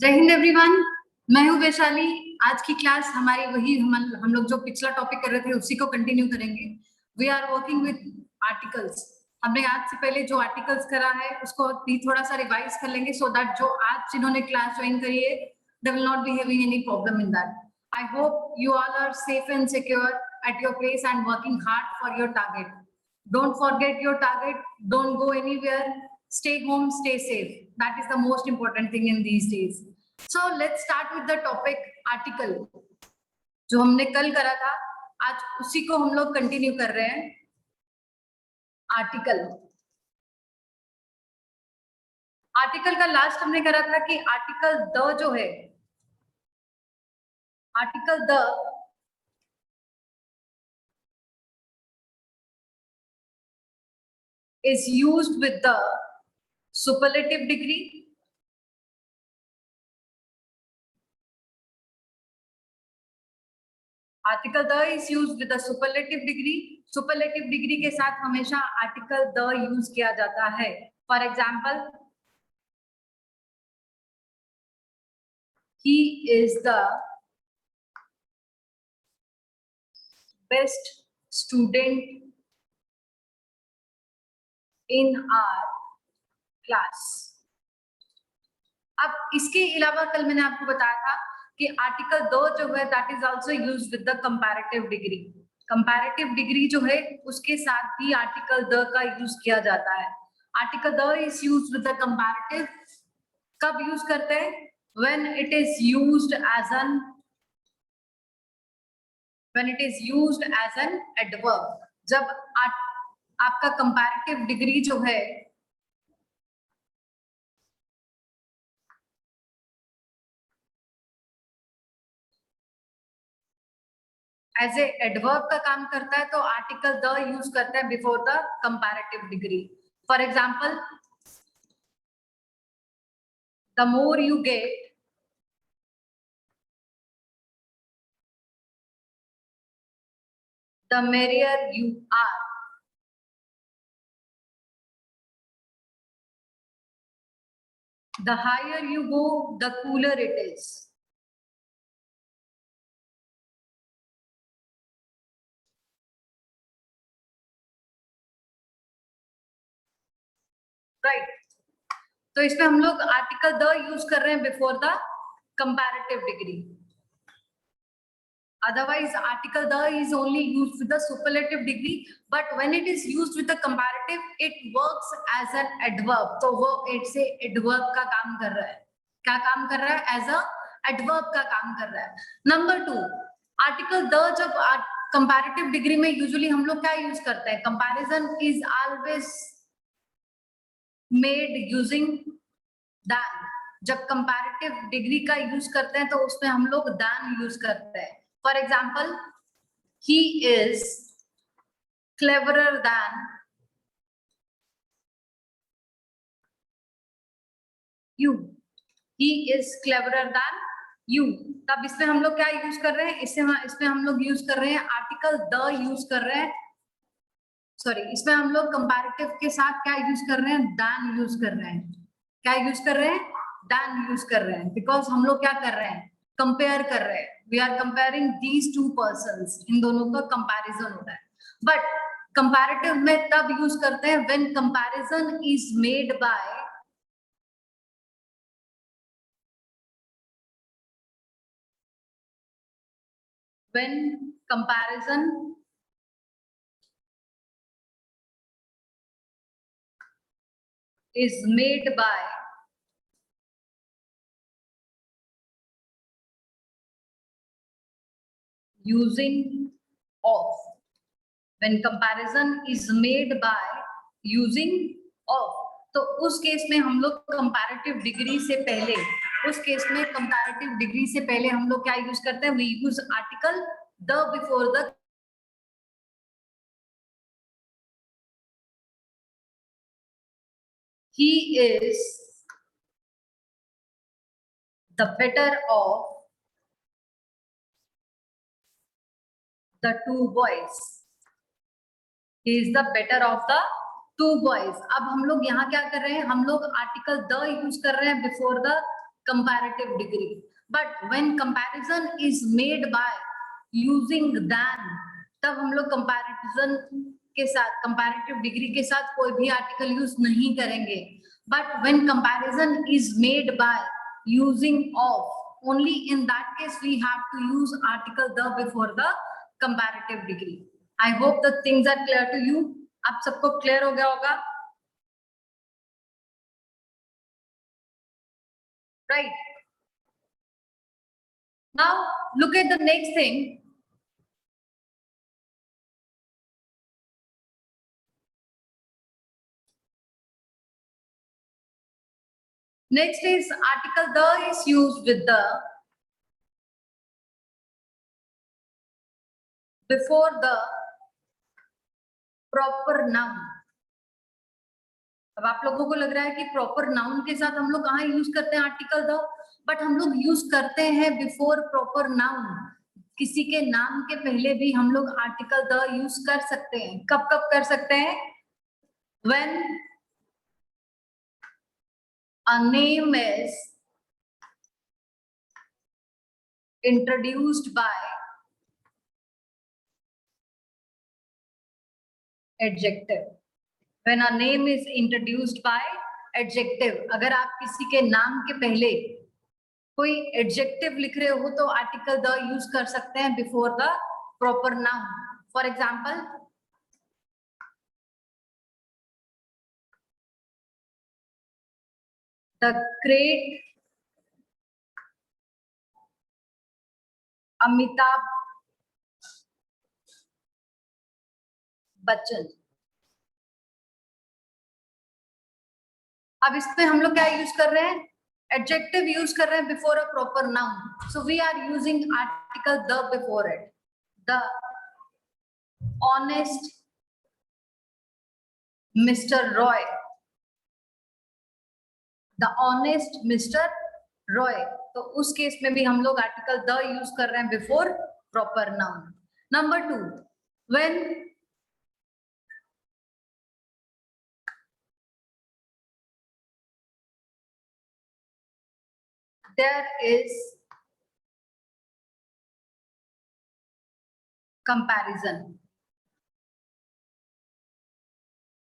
जय हिंद एवरीवन। मैं हूँ वैशाली। आज की क्लास हमारी वही हम लोग जो पिछला टॉपिक कर रहे थे उसी को कंटिन्यू करेंगे। We are working with articles. हमने आज से पहले जो आर्टिकल्स करा है उसको भी थोड़ा सा रिवाइज कर लेंगे सो दैट जो आज जिन्होंने क्लास ज्वाइन करी है they will not be having any problem in that. I hope you all are safe and secure at your place and working hard for your target. Don't forget your target. Don't go anywhere. Stay home, stay safe. That is the most important thing in these days. So let's start with the topic article. जो हमने कल करा था आज उसी को हम लोग कंटिन्यू कर रहे हैं। आर्टिकल आर्टिकल का लास्ट हमने करा था कि आर्टिकल द जो है, article the is used with the superlative degree, article the is use with the superlative degree. Superlative degree के साथ हमेशा आर्टिकल द यूज किया जाता है। For example, he is the best student in our class. अब इसके अलावा कल मैंने आपको बताया था कि आर्टिकल दो जो है that is also used with the comparative degree. Comparative degree जो है उसके साथ भी आर्टिकल द का यूज किया जाता है। Article the is used with the comparative. कब यूज करते हैं? When it is used as an adverb. जब आपका कंपैरेटिव डिग्री जो है एज ए एडवर्ब का काम करता है तो आर्टिकल द यूज करता है before the comparative degree. For example, the more you get the merrier you are. The higher you go, the cooler it is. Right तो इसमें हम लोग आर्टिकल द यूज कर रहे हैं before the comparative degree. Otherwise, article the is only used with the superlative degree, but when it is used with the comparative, it works as an adverb. तो वो it's a adverb का काम कर रहा है। क्या काम कर रहा है? As a adverb का काम कर रहा है। Number 2, article the जब comparative degree में usually हम लोग क्या यूज करते हैं? Comparison is always made using than। जब comparative degree का यूज करते हैं तो उसमें हम लोग than यूज करते हैं। For example, he is cleverer than you. He is cleverer than you. तब इसमें हम लोग क्या यूज कर रहे हैं? इसमें हम लोग यूज कर रहे हैं आर्टिकल द यूज कर रहे हैं। सॉरी, इसमें हम लोग कंपैरेटिव के साथ क्या यूज कर रहे हैं? than यूज कर रहे हैं। क्या यूज कर रहे हैं? than यूज कर रहे हैं बिकॉज हम लोग क्या कर रहे हैं? कंपेयर कर रहे हैं। We are comparing these two persons. इन दोनों का कंपैरिजन हो रहा है। बट कंपैरेटिव में तब यूज करते हैं when comparison is made by using of। when comparison is made by using of, तो उस केस में हम लोग कंपैरेटिव डिग्री से पहले हम लोग क्या यूज करते हैं? We use article the before the. he is the better of the two boys। he is the better of the two boys। अब हम लोग यहाँ क्या कर रहे हैं? हम लोग आर्टिकल द यूज कर रहे हैं before the comparative degree. But when comparison is made by using than, तब हम लोग comparison के साथ comparative degree के साथ कोई भी article use नहीं करेंगे. But when comparison is made by using of, only in that case we have to use article the before the comparative degree. I hope the things are clear to you. आप सबको clear हो गया होगा? Right. Now look at the next thing. Next is article the is used with the before the proper noun. अब आप लोगों को लग रहा है कि प्रॉपर नाउन के साथ हम लोग कहाँ यूज करते हैं आर्टिकल द, बट हम लोग यूज करते हैं बिफोर प्रॉपर नाउन. किसी के नाम के पहले भी हम लोग आर्टिकल द यूज कर सकते हैं. कब कब कर सकते हैं? When a name is introduced by adjective. When a name is introduced by adjective. अगर आप किसी के नाम के पहले कोई adjective लिख रहे हो तो article the use कर सकते हैं before the proper noun. For example, the great Amitabh Bachchan. अब इसमें हम लोग क्या यूज कर रहे हैं? एडजेक्टिव यूज कर रहे हैं before a proper noun. So we are using article the before it. The honest mister Roy. The honest mister Roy. तो उस केस में भी हम लोग आर्टिकल द यूज कर रहे हैं before proper noun. Number 2, when there is comparison.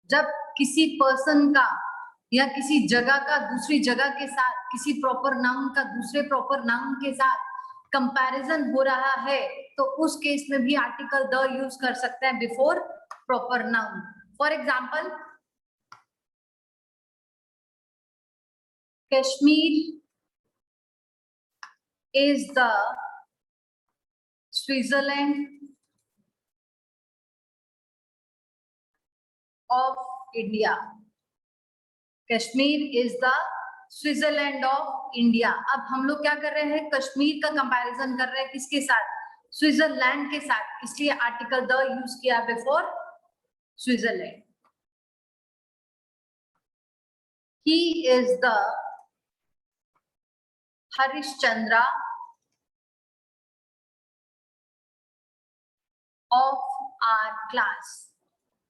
जब किसी पर्सन का या किसी जगह का दूसरी जगह के साथ, किसी प्रॉपर नाउन का दूसरे प्रॉपर नाउन के साथ कंपैरिजन हो रहा है, तो उस केस में भी आर्टिकल द यूज कर सकते हैं before proper noun. For example, Kashmir is the Switzerland of India. Kashmir is the Switzerland of India. अब हम लोग क्या कर रहे हैं? कश्मीर का कंपैरिजन कर रहे हैं किसके साथ? स्विट्जरलैंड के साथ. इसलिए आर्टिकल द यूज किया before Switzerland. He is the Harishchandra of our class.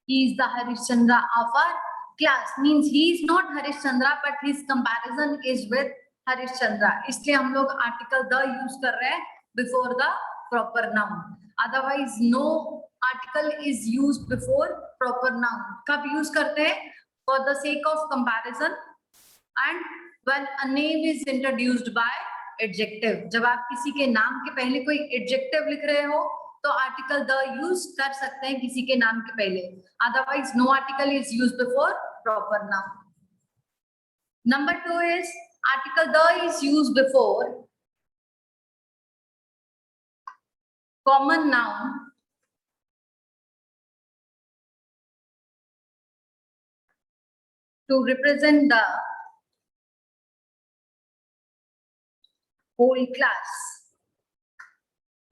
He is the Harishchandra of our class. Means he is not Harishchandra, but his comparison is with Harishchandra. इसलिए हम लोग article the use कर रहे हैं before the proper noun. Otherwise, no article is used before proper noun. कब use करते हैं? For the sake of comparison and when a name is introduced by adjective. जब आप किसी के नाम के पहले कोई adjective लिख रहे हो तो आर्टिकल द यूज कर सकते हैं किसी के नाम के पहले. Otherwise no article is use before proper noun. Number 2 is article the is use before common noun to represent the whole class.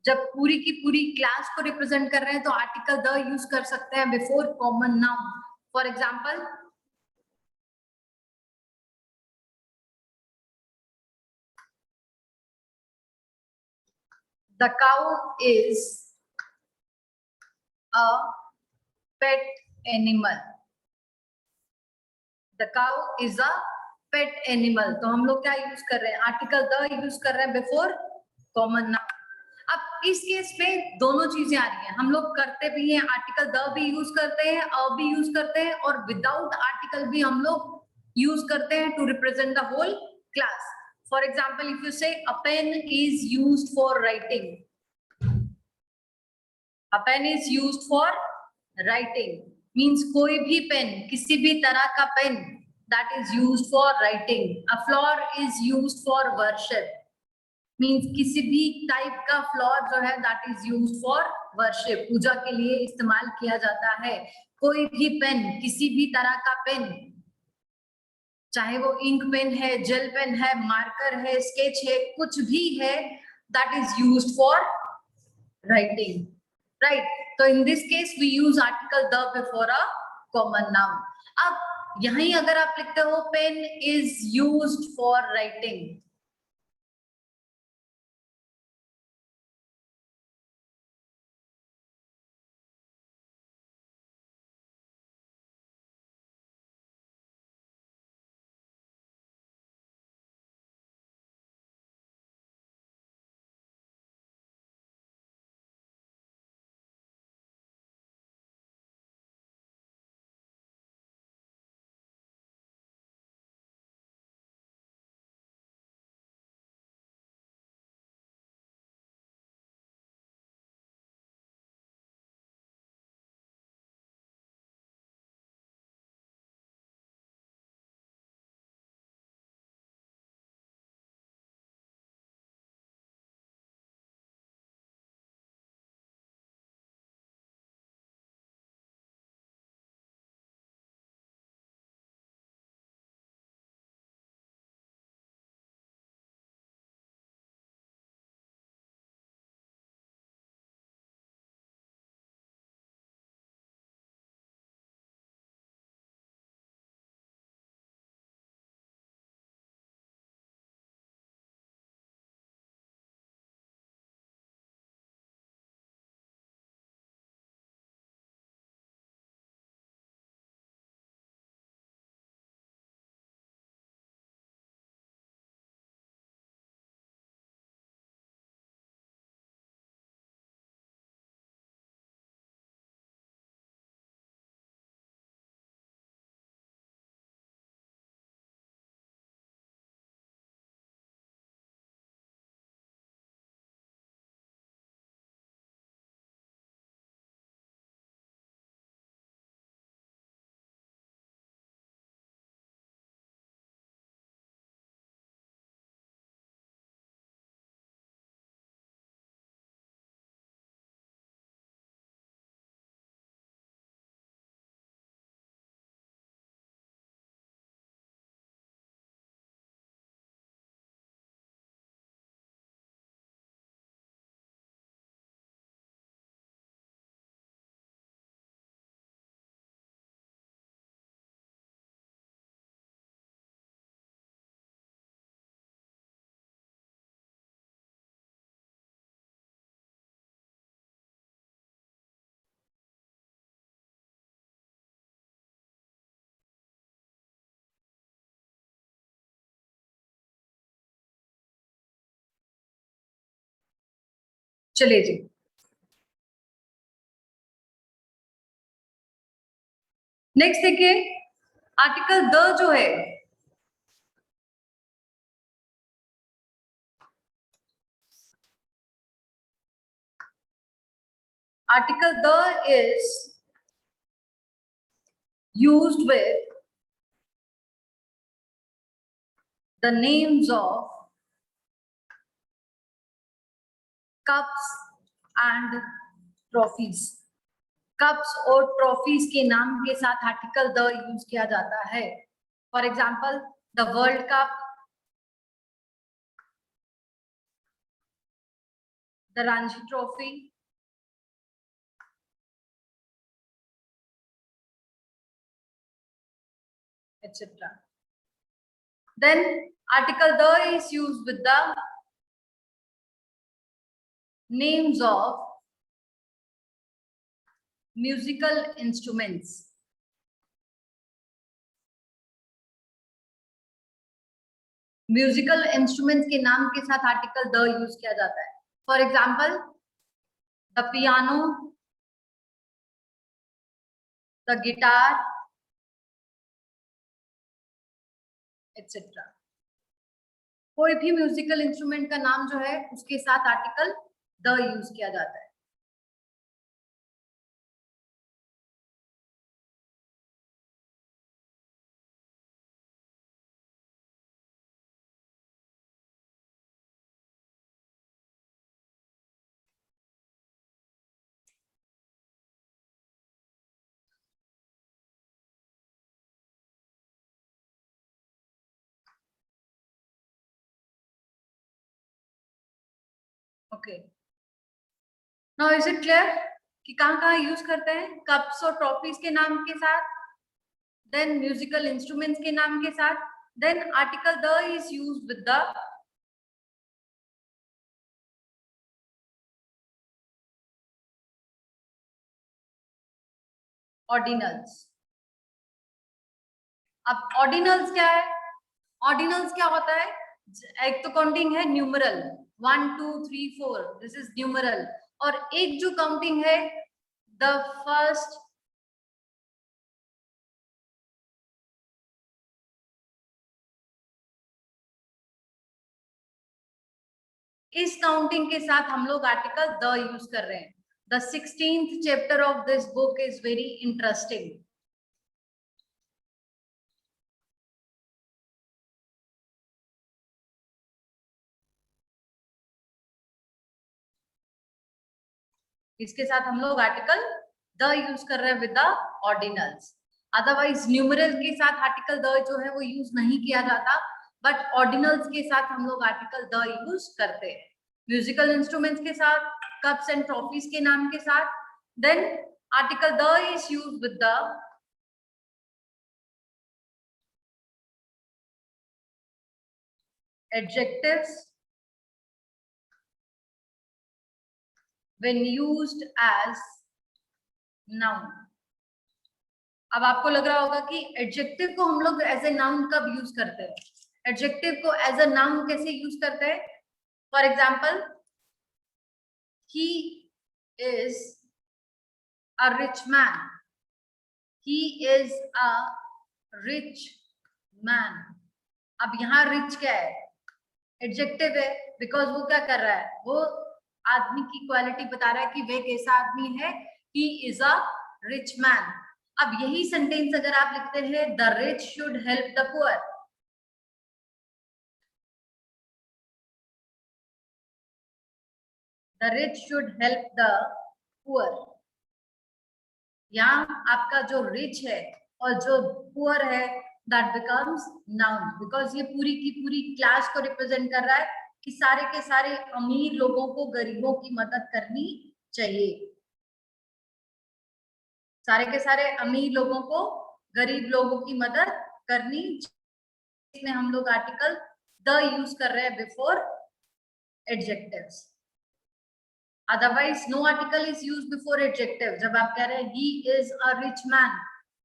जब पूरी की पूरी क्लास को रिप्रेजेंट कर रहे हैं तो आर्टिकल द यूज कर सकते हैं before common noun. For example, the cow is a pet animal. The cow is a pet animal, तो हम लोग क्या यूज कर रहे हैं, आर्टिकल द यूज कर रहे हैं बिफोर कॉमन नाउन। अब इस केस में दोनों चीजें आ रही हैं, हम लोग करते भी हैं, आर्टिकल द भी यूज करते हैं, अ भी यूज करते हैं, और विदाउट आर्टिकल भी हम लोग यूज करते हैं to represent the whole class. For example, if you say a pen is used for writing, a pen is used for writing means कोई भी पेन, किसी भी तरह का pen that is used for writing. A flower is used for worship means किसी भी type का floor जो है that is used for worship, पूजा के लिए इस्तेमाल किया जाता है। कोई भी पेन, किसी भी तरह का पेन, चाहे वो इंक पेन है, जेल पेन है, मार्कर है, स्केच है, कुछ भी है, that is used for writing, right? So in this case we use article the before a common noun. अब यहीं अगर आप लिखते हो pen is used for writing, चलिए जी। नेक्स्ट देखिए, आर्टिकल द जो है, article the is used with the names of cups and trophies. Cups और ट्रॉफीज के नाम के साथ आर्टिकल द यूज किया जाता है। For example, the world cup, the Ranji trophy, etc. Then article the is used with the names of musical instruments. Musical instruments के नाम के साथ आर्टिकल द यूज किया जाता है. For example, the piano, the guitar, etcetera. कोई भी musical instrument का नाम जो है उसके साथ आर्टिकल द यूज किया जाता है. Okay, now is it clear कि कहाँ कहाँ यूज करते हैं? कप्स और ट्रॉफीज के नाम के साथ, देन म्यूजिकल इंस्ट्रूमेंट्स के नाम के साथ, then article the is used with the ordinals. अब ऑर्डिनल्स क्या है? ऑर्डिनल्स क्या होता है? एक तो काउंटिंग है न्यूमरल 1 2 3 4, दिस इज न्यूमरल. और एक जो काउंटिंग है द फर्स्ट इस काउंटिंग के साथ हम लोग आर्टिकल द यूज कर रहे हैं. The 16th chapter of this book is very interesting. इसके साथ हम लोग आर्टिकल द यूज कर रहे हैं with the ordinals. Otherwise numeral के साथ आर्टिकल द जो है वो यूज नहीं किया जाता, बट ऑर्डिनल्स के साथ हम लोग आर्टिकल द यूज करते हैं. म्यूजिकल इंस्ट्रूमेंट्स के साथ, कप्स एंड ट्रॉफीज के नाम के साथ, then article the is use with the adjectives when used as noun. अब आपको लग रहा होगा कि एडजेक्टिव को हम लोग एज ए नाउन कब यूज करते हैं? एडजेक्टिव को एज अ नाउन कैसे यूज करते हैं? For example, he is a rich man. He is a rich man. अब यहाँ रिच क्या है? एडजेक्टिव है, बिकॉज वो क्या कर रहा है? वो आदमी की क्वालिटी बता रहा है कि वे कैसा आदमी है. ही इज अ रिच मैन. अब यही सेंटेंस अगर आप लिखते हैं the rich should help the poor, the rich should help the poor, यहाँ आपका जो रिच है और जो पुअर है दैट बिकम्स नाउन, बिकॉज ये पूरी की पूरी क्लास को रिप्रेजेंट कर रहा है कि सारे के सारे अमीर लोगों को गरीबों की मदद करनी चाहिए. सारे के सारे अमीर लोगों को गरीब लोगों की मदद करनी. इसमें हम लोग आर्टिकल द यूज कर रहे हैं before adjectives. Otherwise no article is use before adjective. जब आप कह रहे हैं he is a rich man,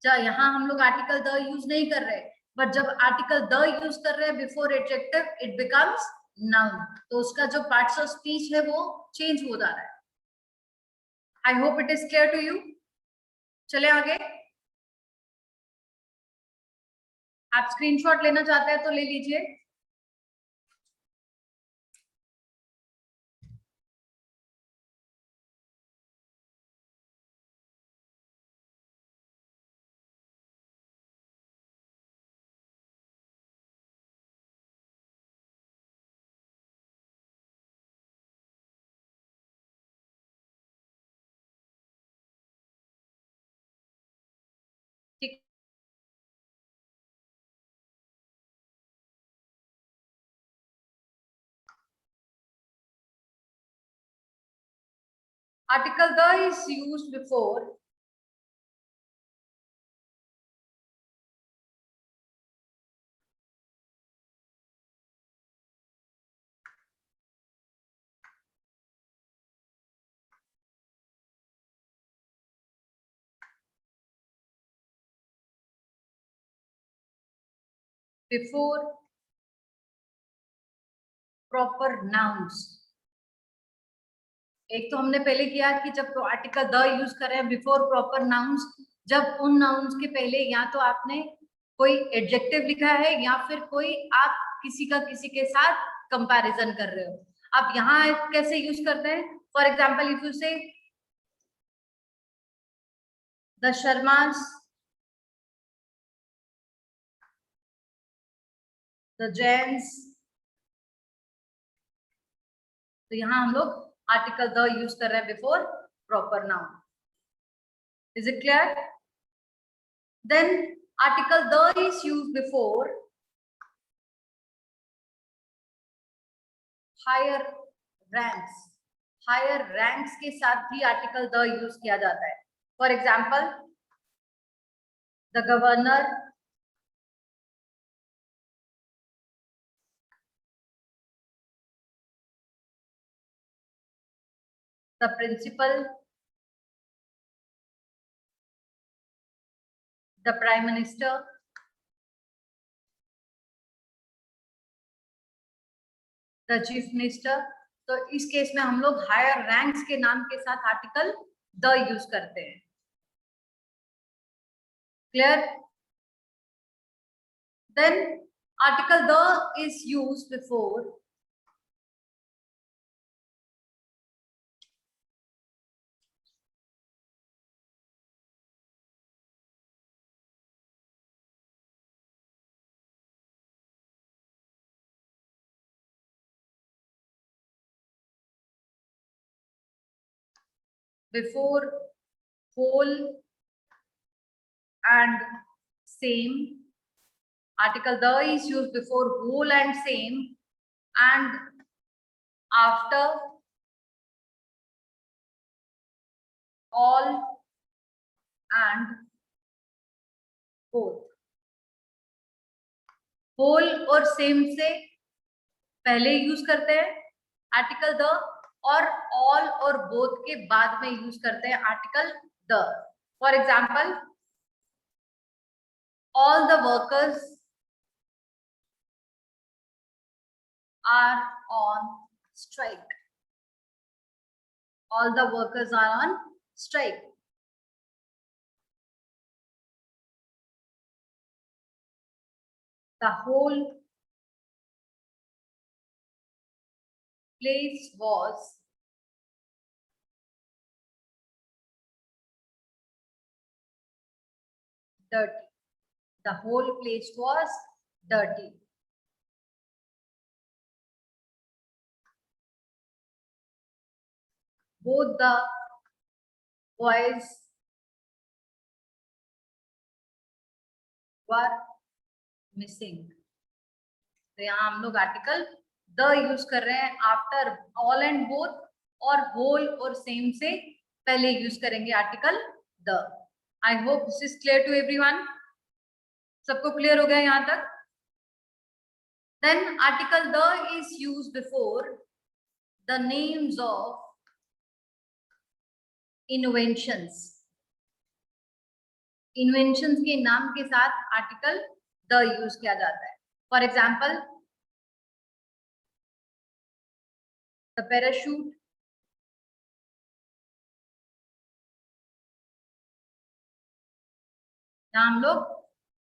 यहाँ हम लोग आर्टिकल द यूज नहीं कर रहे, बट जब आर्टिकल द यूज कर रहे हैं before adjective it becomes noun. तो उसका जो पार्ट्स ऑफ स्पीच है वो चेंज हो जा रहा है. I hope it is clear to you. चले आगे. आप स्क्रीनशॉट लेना चाहते हैं तो ले लीजिए. ठीक. Article the is used before before proper nouns. एक तो हमने पहले किया कि जब आर्टिकल द यूज करें बिफोर प्रॉपर नाउन्स, जब उन नाउन्स के पहले या तो आपने कोई एडजेक्टिव लिखा है या फिर कोई आप किसी का किसी के साथ कंपैरिजन कर रहे हो। अब यहाँ कैसे यूज करते हैं? फॉर एग्जाम्पल इफ यू से द शर्मास, द जैन्स, तो यहाँ हम लोग आर्टिकल द यूज कर रहे हैं before proper noun. Is it clear? Then article the is use before higher ranks. Higher ranks के साथ भी आर्टिकल द यूज किया जाता है। For example the governor, the principal, the prime minister, the chief minister. तो इस case में हम लोग हायर रैंक्स के नाम के साथ आर्टिकल द यूज करते हैं। Clear? Then article the is use before before whole and same. Article the is used before whole and same and after all and both. whole और same से पहले use करते हैं आर्टिकल द, और all और both के बाद में यूज करते हैं article the. For example all the workers are on strike. All the workers are on strike. The whole place was dirty. The whole place was dirty. Both the boys were missing. तो यहाँ हम लोग article the use कर रहे हैं after all and both, और whole और same से पहले यूज करेंगे article the. I hope this is clear to everyone. सबको क्लियर हो गया यहाँ तक? Then article the is use before the names of inventions. Inventions के नाम के साथ आर्टिकल द यूज किया जाता है। फॉर एग्जाम्पल द पैराशूट, यहाँ हम लोग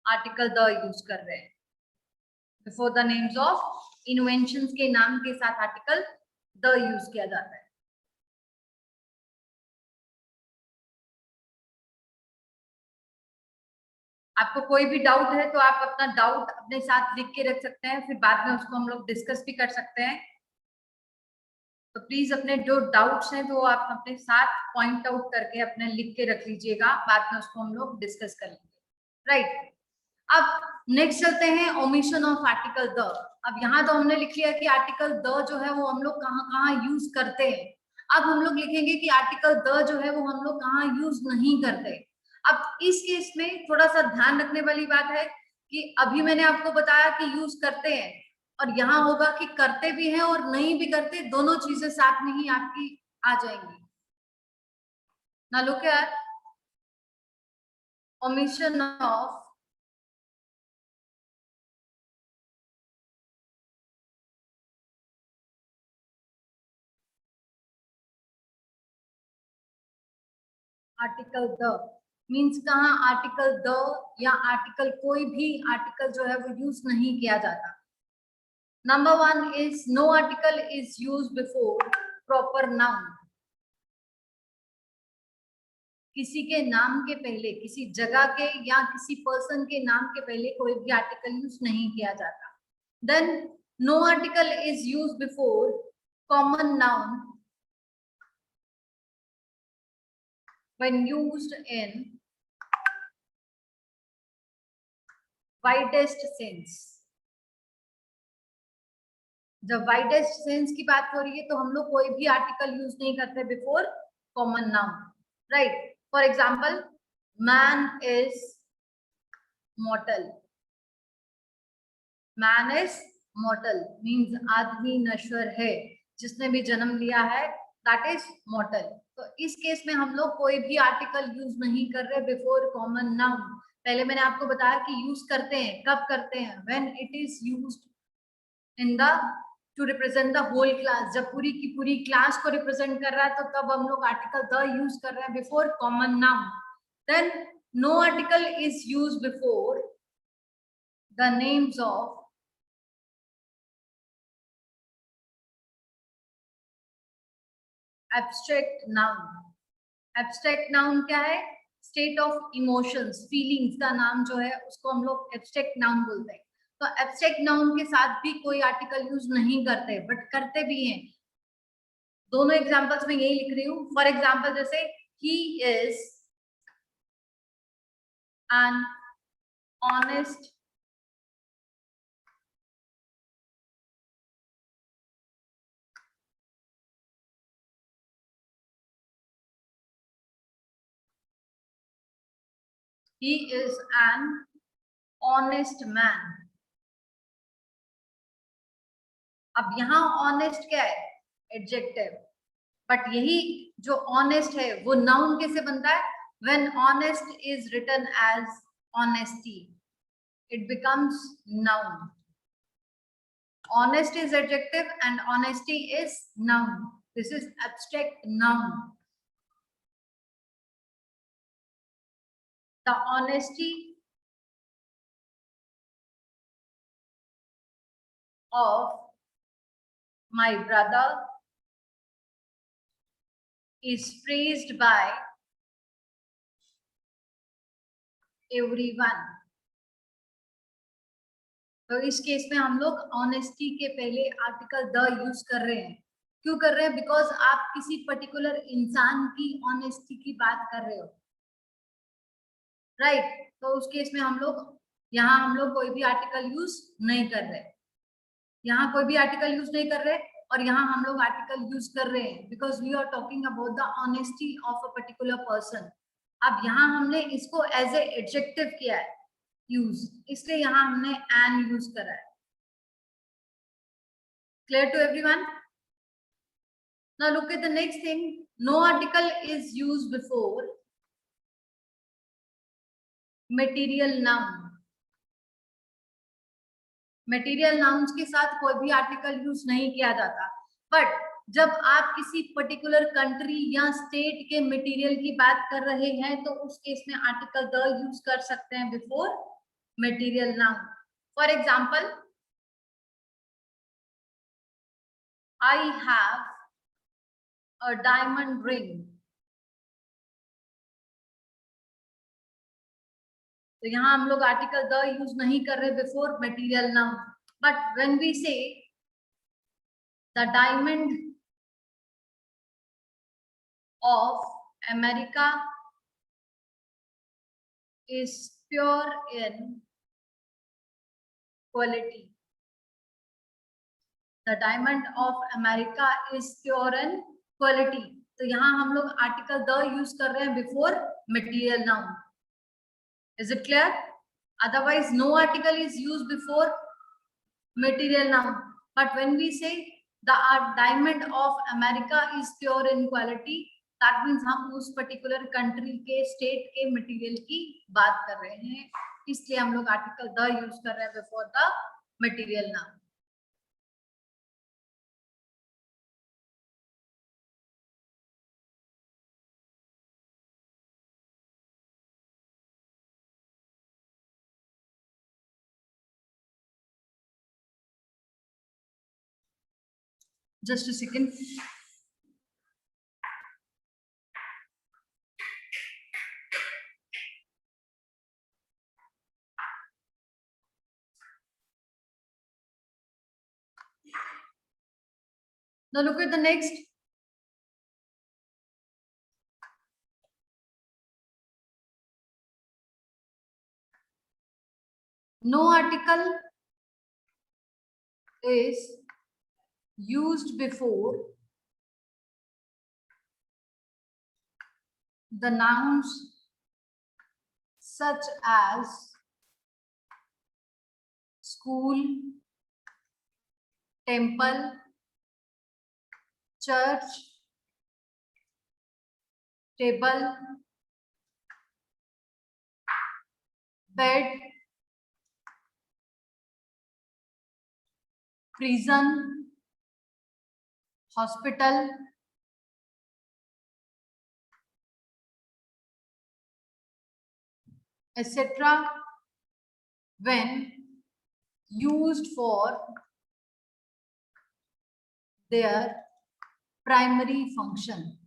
आर्टिकल द यूज कर रहे हैं before the names of inventions के नाम के साथ आर्टिकल द यूज किया जाता है। आपको कोई भी डाउट है तो आप अपना डाउट अपने साथ लिख के रख सकते हैं, फिर बाद में उसको हम लोग डिस्कस भी कर सकते हैं। तो प्लीज अपने जो डाउट्स हैं तो आप अपने साथ पॉइंट आउट करके अपने लिख के रख लीजिएगा, बाद में उसको हम लोग डिस्कस कर लेंगे। राइट, अब नेक्स्ट चलते हैं ओमिशन ऑफ आर्टिकल द। अब यहाँ तो हमने लिख लिया कि आर्टिकल द जो है वो हम लोग कहाँ कहाँ यूज करते हैं। अब हम लोग लिखेंगे कि आर्टिकल द जो है वो हम लोग कहाँ यूज नहीं करते। अब इस केस में थोड़ा सा ध्यान रखने वाली बात है कि अभी मैंने आपको बताया कि यूज करते हैं, और यहाँ होगा कि करते भी हैं और नहीं भी करते, दोनों चीजें साथ में ही आपकी आ जाएंगी। ना look at omission of article the means कहाँ आर्टिकल द या आर्टिकल कोई भी आर्टिकल जो है वो यूज नहीं किया जाता. Number 1 is no article is used before proper noun. किसी के नाम के पहले, किसी जगह के या किसी पर्सन के नाम के पहले कोई भी आर्टिकल यूज नहीं किया जाता. Then no article is used before common noun when used in widest sense. जब वाइडेस्ट सेंस की बात हो रही है तो हम लोग कोई भी आर्टिकल यूज नहीं करते before common noun, right. For example, man is मॉर्टल. Man is मॉर्टल means आदमी नश्वर है, जिसने भी जन्म लिया है दैट इज मॉर्टल. तो इस केस में हम लोग कोई भी आर्टिकल यूज नहीं कर रहे बिफोर कॉमन नाउन. पहले मैंने आपको बताया कि यूज करते हैं, कब करते हैं, when it is used in the to represent the whole class. जब पूरी की पूरी क्लास को रिप्रेजेंट कर रहा है तो तब हम लोग आर्टिकल द यूज कर रहे हैं before common noun. Then no article is used before the names of abstract noun. Abstract noun क्या है? स्टेट ऑफ इमोशंस, फीलिंग्स का नाम जो है उसको हम लोग एब्स्ट्रैक्ट नाउन बोलते हैं. तो एब्स्ट्रैक्ट नाउन के साथ भी कोई आर्टिकल यूज नहीं करते, बट करते भी हैं. दोनों एग्जांपल्स में यही लिख रही हूँ. फॉर एग्जांपल जैसे he is an honest he is an honest man. अब यहाँ ऑनेस्ट क्या है? एडजेक्टिव. बट यही जो ऑनेस्ट है वो नाउन कैसे बनता है? When honest is written as honesty it becomes noun. honest is adjective and honesty is noun. This is abstract noun. The honesty of my brother is praised by everyone. तो इस case में हम लोग honesty के पहले article the use कर रहे हैं. क्यों कर रहे हैं? बिकॉज आप किसी पर्टिकुलर इंसान की ऑनेस्टी की बात कर रहे हो, राइट. तो उस केस में हम लोग यहाँ हम लोग कोई भी आर्टिकल यूज नहीं कर रहे. यहाँ कोई भी आर्टिकल यूज नहीं कर रहे और यहाँ हम लोग आर्टिकल यूज कर रहे हैं because we are talking about the honesty of a particular person. अब यहाँ हमने इसको एज ए एडजेक्टिव किया है यूज, इसलिए यहाँ हमने एन यूज करा है. Clear to everyone? Now look at the next thing. No article is used before material noun. Material nouns के साथ कोई भी आर्टिकल यूज नहीं किया जाता. बट जब आप किसी पर्टिकुलर कंट्री या स्टेट के मटेरियल की बात कर रहे हैं तो उस केस में आर्टिकल द यूज कर सकते हैं before material noun. For example, I have a diamond ring. तो यहाँ हम लोग आर्टिकल द यूज नहीं कर रहे before material noun. But when we say the diamond of America is pure in quality. The diamond of America is pure in quality. तो यहाँ हम लोग आर्टिकल द यूज कर रहे हैं before material noun. Is it clear? Otherwise, no article is used before material noun. But when we say the diamond of America is pure in quality, that means हम उस particular country के state के material की बात कर रहे हैं, इसलिए हम लोग आर्टिकल द यूज कर रहे हैं before the material noun. Just a second. Now look at the next. No article is used before the nouns such as school, temple, church, table, bed, prison, hospital, etc. when used for their primary function.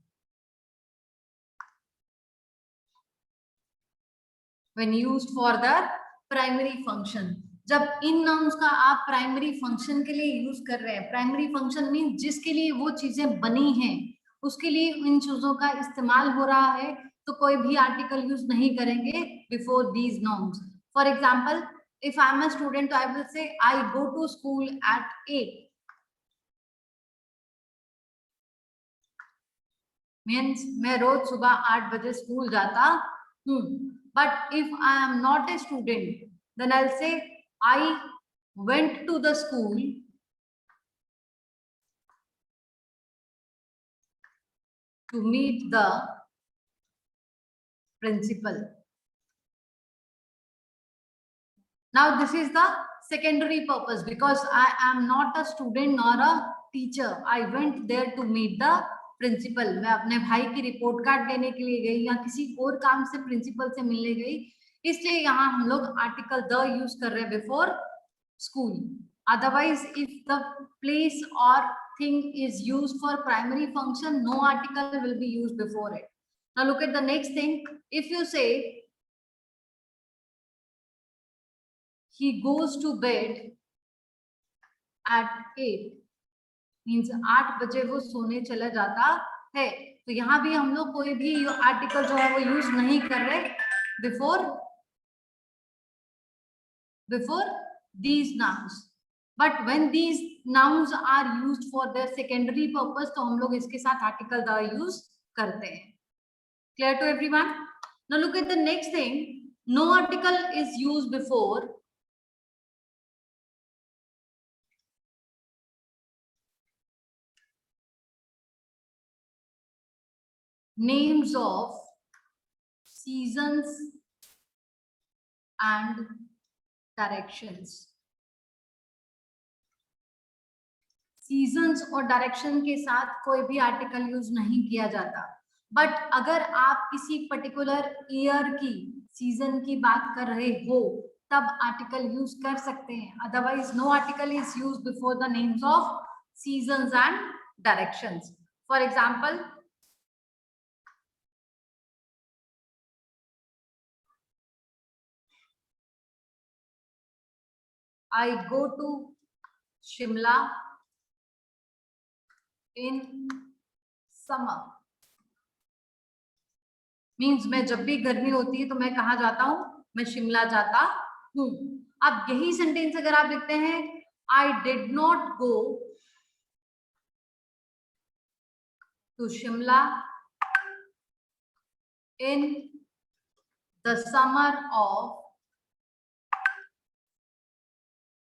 When used for the primary function. जब इन nouns का आप primary function के लिए use कर रहे हैं, primary function mean जिसके लिए वो चीजें बनी हैं उसके लिए इन चीजों का इस्तेमाल हो रहा है, तो कोई भी आर्टिकल यूज नहीं करेंगे before these nouns. For example, if I am a student, I will say I go to school at 8. Means मैं रोज सुबह 8 बजे स्कूल जाता हूँ. But if I am not a student, then I'll say I went to the school to meet the principal. Now this is the secondary purpose because I am not a student nor a teacher. I went there to meet the principal. मैं अपने भाई की report card देने के लिए गई या किसी और काम से प्रिंसिपल से मिलने गई, इसलिए यहाँ हम लोग आर्टिकल द यूज कर रहे हैं before school. Otherwise if the place और thing is used for primary function, no article will be used before it. Now look at the next thing. If you say he goes to bed at 8, means 8 बजे वो सोने चला जाता है. तो यहाँ भी हम लोग कोई भी आर्टिकल जो है वो यूज नहीं कर रहे before these nouns. But when these nouns are used for their secondary purpose, तो हम लोग इसके साथ आर्टिकल द यूज करते हैं. Clear to everyone? Now look at the next thing. No article is used before names of seasons and directions. Seasons और direction के साथ कोई भी आर्टिकल यूज नहीं किया जाता. बट अगर आप किसी पर्टिकुलर ईयर की, सीजन की बात कर रहे हो तब आर्टिकल यूज कर सकते हैं. Otherwise no article is use before the names of seasons and directions. For example, I go to Shimla in summer. Means मैं जब भी गर्मी होती है तो मैं कहाँ जाता हूँ? मैं शिमला जाता हूँ. अब यही सेंटेंस अगर आप लिखते हैं, I did not go to Shimla in the summer of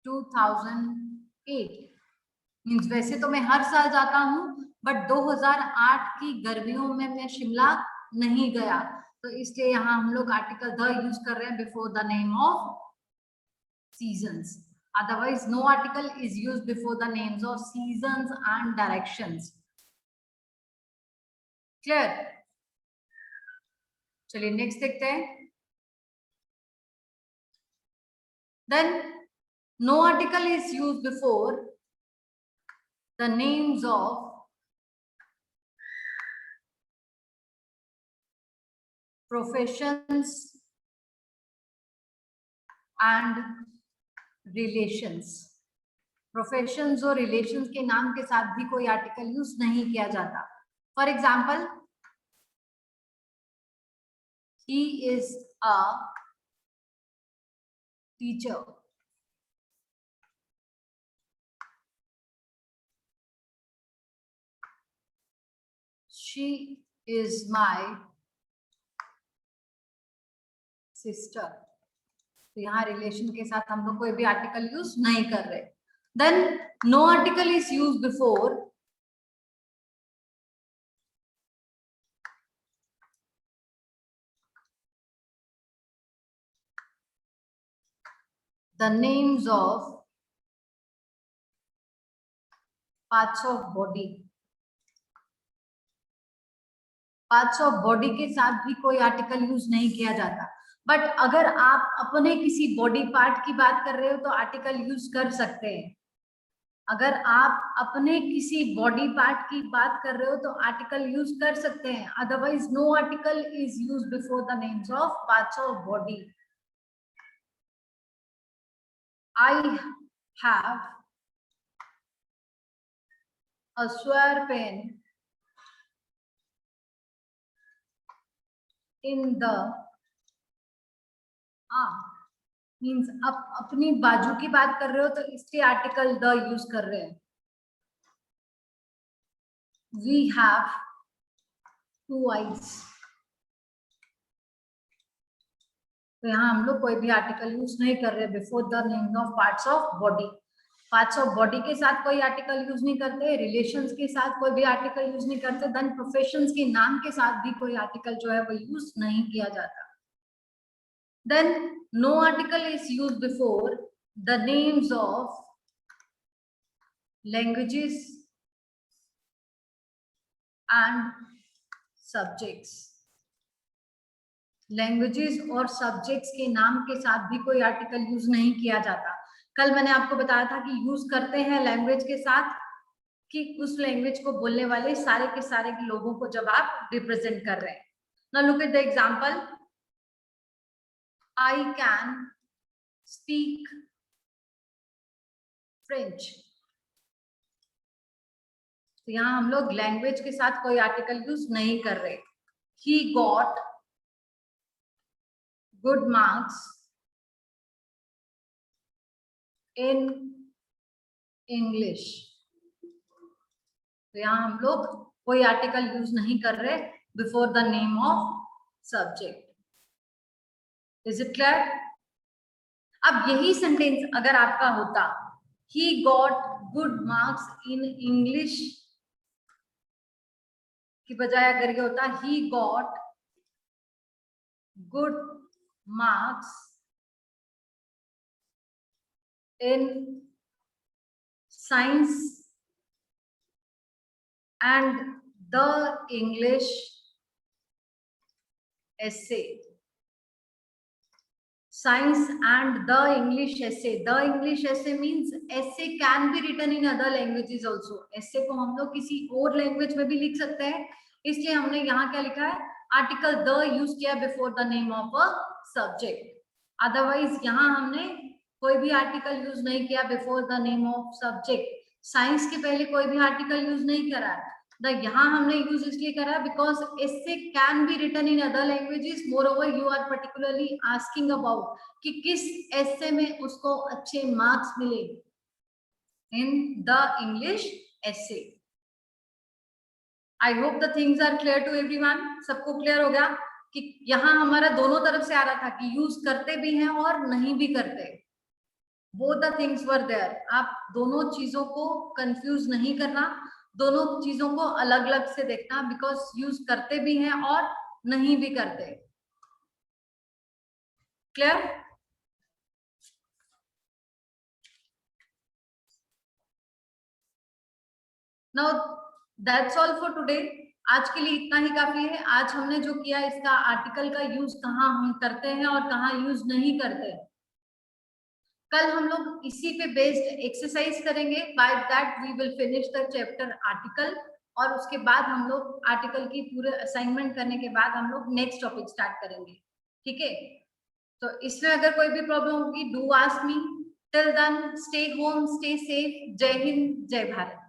2008. Means वैसे तो मैं हर साल जाता हूँ, बट 2008 की गर्मियों में मैं शिमला नहीं गया. तो इसलिए यहाँ हम लोग आर्टिकल द यूज कर रहे हैं before the name of seasons. Otherwise no article is use before the names of seasons and directions. Clear? चलिए नेक्स्ट देखते हैं. Then no article is used before the names of professions and relations. Professions और relations के नाम के साथ भी कोई आर्टिकल यूज नहीं किया जाता. For example, he is a teacher. She is my sister. तो यहाँ रिलेशन के साथ हम लोग कोई भी आर्टिकल यूज नहीं कर रहे. Then no article is use before the names of parts of body. Parts of body के साथ भी कोई आर्टिकल यूज नहीं किया जाता. बट अगर आप अपने किसी बॉडी पार्ट की बात कर रहे हो तो आर्टिकल यूज कर सकते हैं. अगर आप अपने किसी बॉडी पार्ट की बात कर रहे हो तो आर्टिकल यूज कर सकते हैं. Otherwise no article is use before the names of parts of body. I have a square pen in the arm. Means आप अपनी बाजू की बात कर रहे हो तो इसलिए आर्टिकल द यूज कर रहे हैं. We have 2 eyes. तो यहाँ हम लोग कोई भी आर्टिकल यूज नहीं कर रहे before the name of parts of body. Parts of body के साथ कोई आर्टिकल यूज नहीं करते, रिलेशंस के साथ कोई भी आर्टिकल यूज नहीं करते, देन प्रोफेशंस के नाम के साथ भी कोई आर्टिकल जो है वो यूज नहीं किया जाता. Then no article is use before the names of languages and subjects. Languages और सब्जेक्ट्स के नाम के साथ भी कोई आर्टिकल यूज नहीं किया जाता. कल मैंने आपको बताया था कि यूज करते हैं लैंग्वेज के साथ कि उस लैंग्वेज को बोलने वाले सारे के सारे लोगों को जब आप रिप्रेजेंट कर रहे हैं. Now look at the example. I can speak French. तो यहाँ हम लोग लैंग्वेज के साथ कोई आर्टिकल यूज नहीं कर रहे. He got good marks in English. तो यहाँ हम लोग कोई आर्टिकल यूज नहीं कर रहे before the name of subject. Is it clear? अब यही सेंटेंस अगर आपका होता he got good marks in English की बजाय अगर ये होता he got good marks in science and the English essay. Science and the English essay. The English essay means essay can be written in other languages also. essay को हम लोग किसी और लैंग्वेज में भी लिख सकते हैं, इसलिए हमने यहाँ क्या लिखा है, आर्टिकल द यूज किया before the name of a subject. Otherwise यहाँ हमने कोई भी आर्टिकल यूज नहीं किया before the name of subject. Science के पहले कोई भी आर्टिकल यूज नहीं करा. यहाँ हमने यूज इसलिए करा because essay can be written in other languages. Moreover you are particularly asking about कि किस essay में उसको अच्छे मार्क्स मिले. In the English essay. I hope the things are clear to everyone. सबको क्लियर हो गया कि यहाँ हमारा दोनों तरफ से आ रहा था कि यूज करते भी हैं और नहीं भी करते. Both the things were there. आप दोनों चीजों को कंफ्यूज नहीं करना, दोनों चीजों को अलग अलग से देखना, बिकॉज यूज करते भी हैं और नहीं भी करते. Clear? Now that's all for today. आज के लिए इतना ही काफी है. आज हमने जो किया इसका आर्टिकल का यूज कहाँ हम करते हैं और कहाँ यूज नहीं करते. कल हम लोग इसी पे बेस्ड एक्सरसाइज करेंगे. By that we will finish the chapter article, और उसके बाद हम लोग आर्टिकल की पूरे असाइनमेंट करने के बाद हम लोग नेक्स्ट टॉपिक स्टार्ट करेंगे. ठीक है, तो इसमें अगर कोई भी प्रॉब्लम होगी, do ask me. Till then stay home, stay safe. जय हिंद, जय भारत.